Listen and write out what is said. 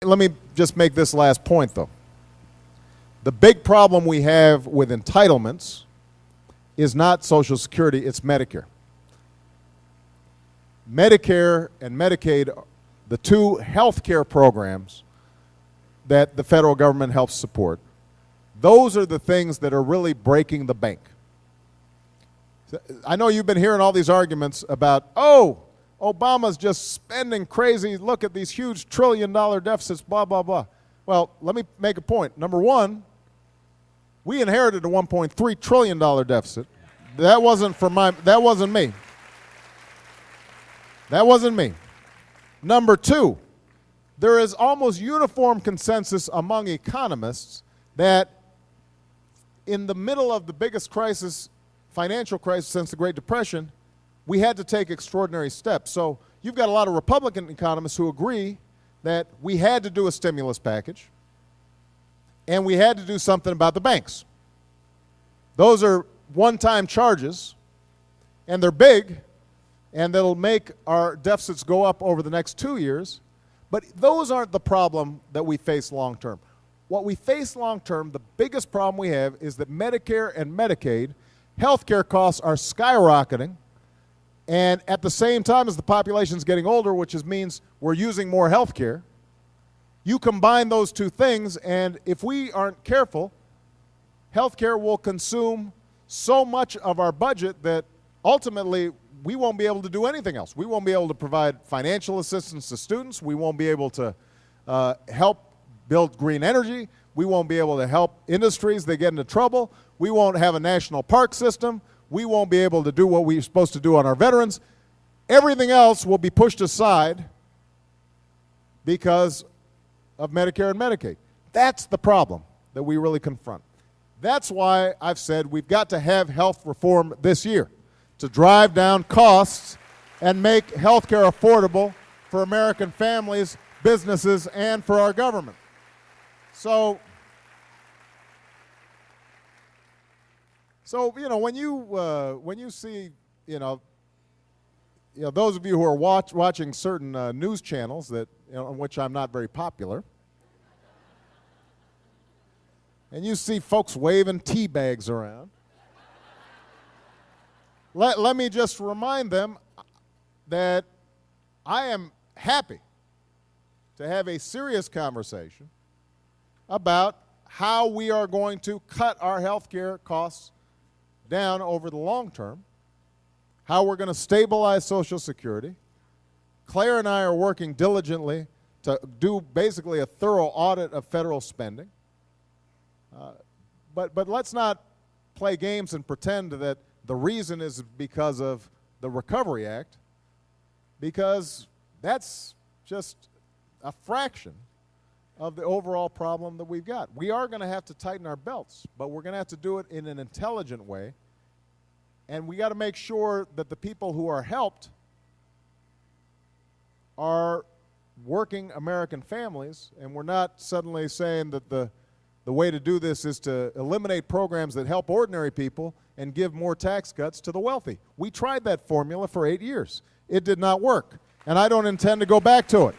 let me just make this last point, though. The big problem we have with entitlements is not Social Security, it's Medicare. Medicare and Medicaid are the two health care programs that the federal government helps support. Those are the things that are really breaking the bank. I know you've been hearing all these arguments about, oh, Obama's just spending crazy, look at these huge trillion-dollar deficits, blah, blah, blah. Well, let me make a point. Number one, we inherited a $1.3 trillion deficit. That wasn't me. That wasn't me. Number two, there is almost uniform consensus among economists that in the middle of the biggest crisis, financial crisis since the Great Depression, we had to take extraordinary steps. So you've got a lot of Republican economists who agree that we had to do a stimulus package and we had to do something about the banks. Those are one-time charges, and they're big, and that'll make our deficits go up over the next 2 years. But those aren't the problem that we face long-term. What we face long-term, the biggest problem we have is that Medicare and Medicaid, healthcare costs are skyrocketing, and at the same time as the population's getting older, which means we're using more healthcare. You combine those two things, and if we aren't careful, healthcare will consume so much of our budget that ultimately we won't be able to do anything else. We won't be able to provide financial assistance to students. We won't be able to help build green energy. We won't be able to help industries that get into trouble. We won't have a national park system. We won't be able to do what we're supposed to do on our veterans. Everything else will be pushed aside because of Medicare and Medicaid. That's the problem that we really confront. That's why I've said we've got to have health reform this year to drive down costs and make health care affordable for American families, businesses, and for our government. So you know, when you see, those of you who are watching certain news channels that, on which I'm not very popular, and you see folks waving tea bags around, let me just remind them that I am happy to have a serious conversation about how we are going to cut our health care costs down over the long term, how we're going to stabilize Social Security. Claire and I are working diligently to do basically a thorough audit of federal spending. But let's not play games and pretend that the reason is because of the Recovery Act, because that's just a fraction of the overall problem that we've got. We are going to have to tighten our belts, but we're going to have to do it in an intelligent way. And we got to make sure that the people who are helped are working American families, and we're not suddenly saying that the way to do this is to eliminate programs that help ordinary people and give more tax cuts to the wealthy. We tried that formula for 8 years. It did not work, and I don't intend to go back to it.